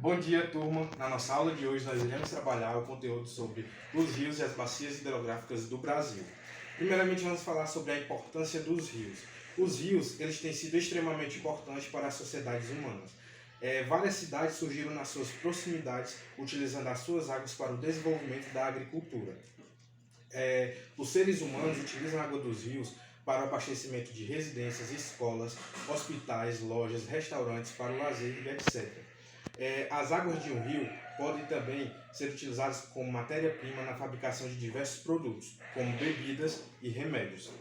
Bom dia, turma! Na nossa aula de hoje nós iremos trabalhar o conteúdo sobre os rios e as bacias hidrográficas do Brasil. Primeiramente vamos falar sobre a importância dos rios. Os rios eles têm sido extremamente importantes para as sociedades humanas. Várias cidades surgiram nas suas proximidades, utilizando as suas águas para o desenvolvimento da agricultura. Os seres humanos utilizam a água dos rios para o abastecimento de residências, escolas, hospitais, lojas, restaurantes, para o lazer e etc. As águas de um rio podem também ser utilizadas como matéria-prima na fabricação de diversos produtos, como bebidas e remédios.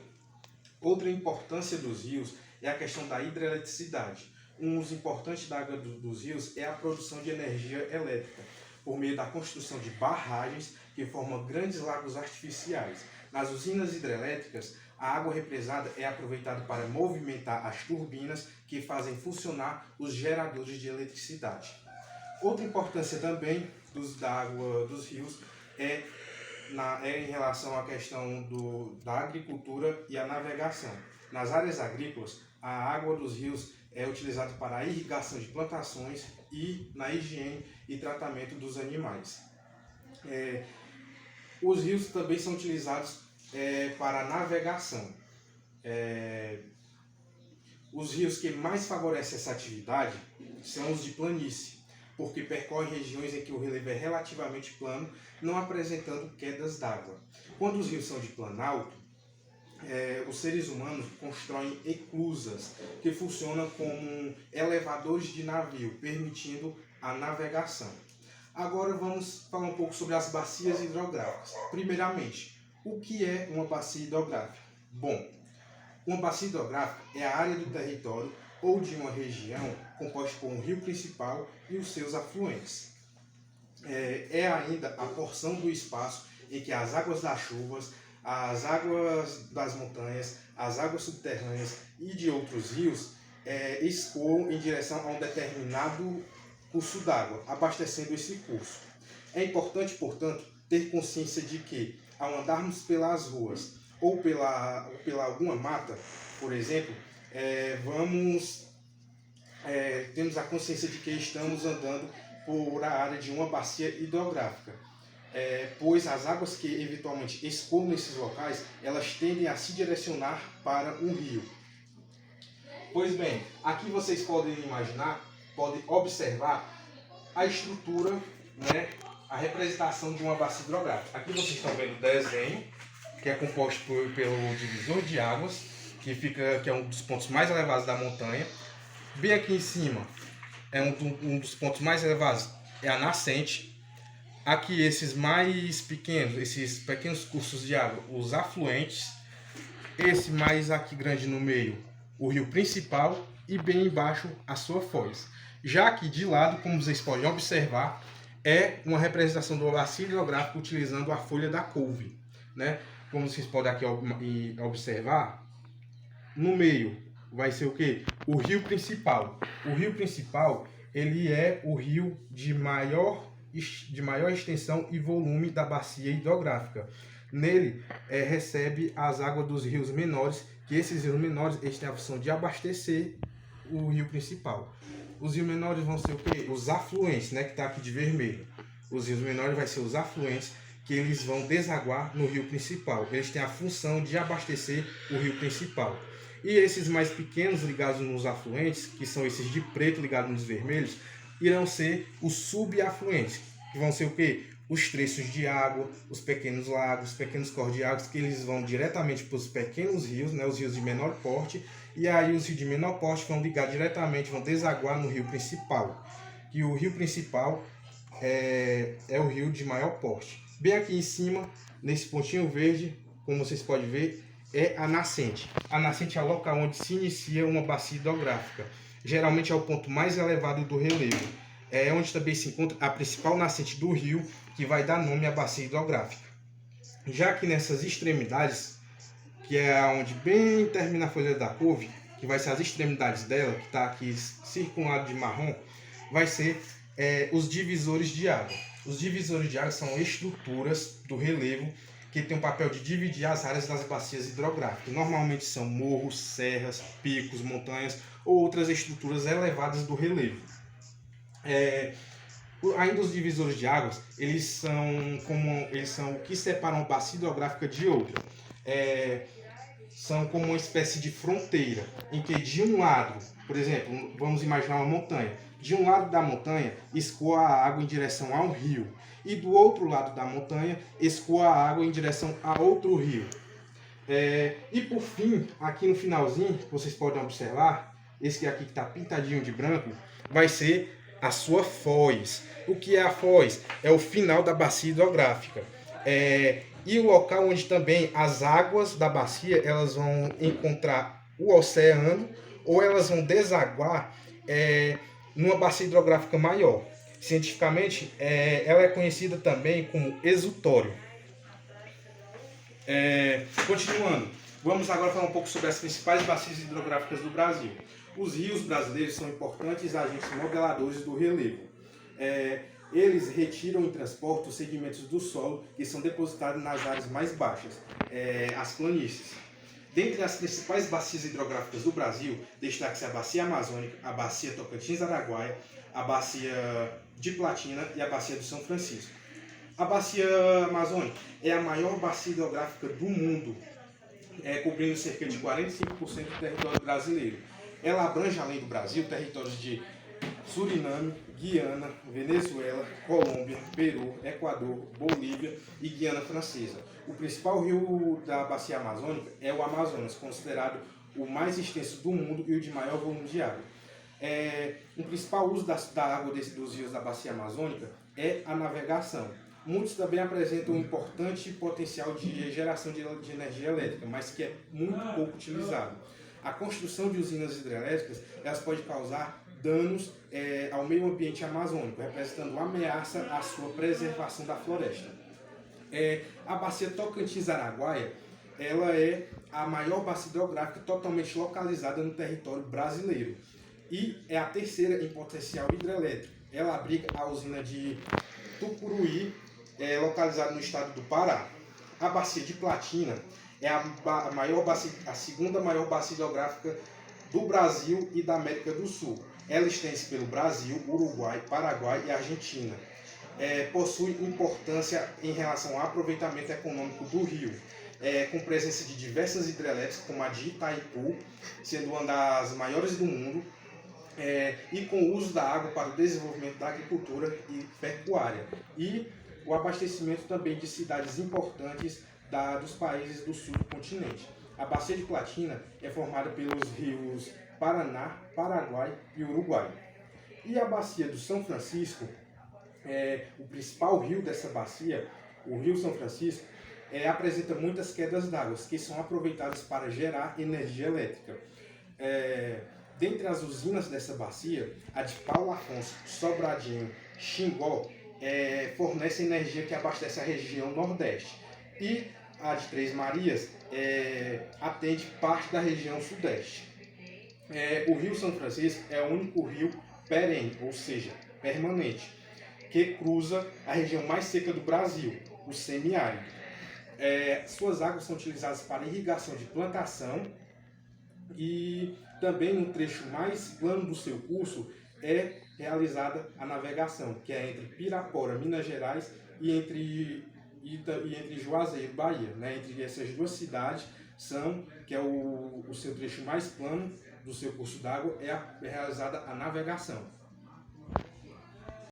Outra importância dos rios é a questão da hidroeletricidade. Um uso importante da água dos rios é a produção de energia elétrica, por meio da construção de barragens que formam grandes lagos artificiais. Nas usinas hidrelétricas, a água represada é aproveitada para movimentar as turbinas que fazem funcionar os geradores de eletricidade. Outra importância também da água dos rios é em relação à questão da agricultura e a navegação. Nas áreas agrícolas, a água dos rios é utilizada para a irrigação de plantações e na higiene e tratamento dos animais. Os rios também são utilizados para a navegação. Os rios que mais favorecem essa atividade são os de planície, porque percorrem regiões em que o relevo é relativamente plano, não apresentando quedas d'água. Quando os rios são de planalto, os seres humanos constroem eclusas, que funcionam como elevadores de navio, permitindo a navegação. Agora vamos falar um pouco sobre as bacias hidrográficas. Primeiramente, o que é uma bacia hidrográfica? Bom, uma bacia hidrográfica é a área do território ou de uma região composta por um rio principal e os seus afluentes. É ainda a porção do espaço em que as águas das chuvas, as águas das montanhas, as águas subterrâneas e de outros rios escoam em direção a um determinado curso d'água, abastecendo esse curso. É importante, portanto, ter consciência de que, ao andarmos pelas ruas ou pela alguma mata, por exemplo, temos a consciência de que estamos andando por a área de uma bacia hidrográfica, pois as águas que eventualmente escoam nesses locais, elas tendem a se direcionar para um rio. Pois bem, aqui vocês podem observar a estrutura, a representação de uma bacia hidrográfica. Aqui vocês estão vendo o desenho, que é composto pelo divisor de águas, que é um dos pontos mais elevados da montanha. Bem aqui em cima, um dos pontos mais elevados é a nascente. Aqui esses mais pequenos, esses pequenos cursos de água, os afluentes. Esse mais aqui grande no meio, o rio principal, e bem embaixo a sua foz. Já aqui de lado, como vocês podem observar, é uma representação do bacia hidrográfico utilizando a folha da couve, Como vocês podem aqui observar, no meio vai ser o quê? O rio principal. O rio principal, ele é o rio de maior extensão e volume da bacia hidrográfica. Nele recebe as águas dos rios menores, que esses rios menores eles têm a função de abastecer o rio principal. Os rios menores vão ser o quê? Os afluentes, que está aqui de vermelho. Os rios menores vão ser os afluentes, que eles vão desaguar no rio principal. Eles têm a função de abastecer o rio principal. E esses mais pequenos ligados nos afluentes, que são esses de preto ligados nos vermelhos, irão ser os subafluentes, que vão ser o quê? Os trechos de água, os pequenos lagos, os pequenos corpos de água, que eles vão diretamente para os pequenos rios, os rios de menor porte, e aí os rios de menor porte vão ligar diretamente, vão desaguar no rio principal. E o rio principal é o rio de maior porte. Bem aqui em cima, nesse pontinho verde, como vocês podem ver, é a nascente. A nascente é o local onde se inicia uma bacia hidrográfica. Geralmente é o ponto mais elevado do relevo. É onde também se encontra a principal nascente do rio, que vai dar nome à bacia hidrográfica. Já que nessas extremidades, que é onde bem termina a folha da couve, que vai ser as extremidades dela, que está aqui circulado de marrom, vai ser os divisores de água. Os divisores de água são estruturas do relevo que tem o papel de dividir as áreas das bacias hidrográficas. Normalmente são morros, serras, picos, montanhas ou outras estruturas elevadas do relevo. Ainda os divisores de águas, eles são o que separam uma bacia hidrográfica de outra. É, são como uma espécie de fronteira, em que de um lado, por exemplo, vamos imaginar uma montanha, de um lado da montanha escoa a água em direção a um rio, e do outro lado da montanha escoa a água em direção a outro rio. E por fim, aqui no finalzinho, vocês podem observar, esse aqui que está pintadinho de branco, vai ser a sua foz. O que é a foz? É o final da bacia hidrográfica. E o local onde também as águas da bacia elas vão encontrar o oceano ou elas vão desaguar numa bacia hidrográfica maior. Cientificamente, ela é conhecida também como exutório. Continuando, vamos agora falar um pouco sobre as principais bacias hidrográficas do Brasil. Os rios brasileiros são importantes agentes modeladores do relevo. Eles retiram e transportam os sedimentos do solo que são depositados nas áreas mais baixas, as planícies. Dentre as principais bacias hidrográficas do Brasil, destaca-se a Bacia Amazônica, a Bacia Tocantins-Araguaia, a Bacia de Platina e a Bacia do São Francisco. A Bacia Amazônica é a maior bacia hidrográfica do mundo, cobrindo cerca de 45% do território brasileiro. Ela abrange, além do Brasil, territórios de Suriname, Guiana, Venezuela, Colômbia, Peru, Equador, Bolívia e Guiana Francesa. O principal rio da Bacia Amazônica é o Amazonas, considerado o mais extenso do mundo e o de maior volume de água. O principal uso da água dos rios da Bacia Amazônica é a navegação. Muitos também apresentam um importante potencial de geração de energia elétrica, mas que é muito pouco utilizado. A construção de usinas hidrelétricas elas pode causar danos ao meio ambiente amazônico, representando uma ameaça à sua preservação da floresta. A bacia Tocantins-Araguaia ela é a maior bacia hidrográfica totalmente localizada no território brasileiro e é a terceira em potencial hidrelétrico. Ela abriga a usina de Tucuruí, localizada no estado do Pará. A bacia de Platina é a segunda maior bacia hidrográfica do Brasil e da América do Sul. Ela estende-se pelo Brasil, Uruguai, Paraguai e Argentina. Possui importância em relação ao aproveitamento econômico do rio, com presença de diversas hidrelétricas, como a de Itaipu, sendo uma das maiores do mundo, e com o uso da água para o desenvolvimento da agricultura e pecuária. E o abastecimento também de cidades importantes dos países do sul do continente. A Bacia de Platina é formada pelos rios Paraná, Paraguai e Uruguai. E a Bacia do São Francisco, o principal rio dessa bacia, o Rio São Francisco, apresenta muitas quedas d'água que são aproveitadas para gerar energia elétrica. Dentre as usinas dessa bacia, a de Paulo Afonso, Sobradinho, Xingó, fornece energia que abastece a região Nordeste. E a de Três Marias atende parte da região Sudeste. O Rio São Francisco é o único rio perene, ou seja, permanente, que cruza a região mais seca do Brasil, o semiárido. Suas águas são utilizadas para irrigação de plantação e também no trecho mais plano do seu curso é realizada a navegação, que é entre Pirapora, Minas Gerais e entre Juazeiro, Bahia. Entre essas duas cidades, que é o seu trecho mais plano do seu curso d'água, é realizada a navegação.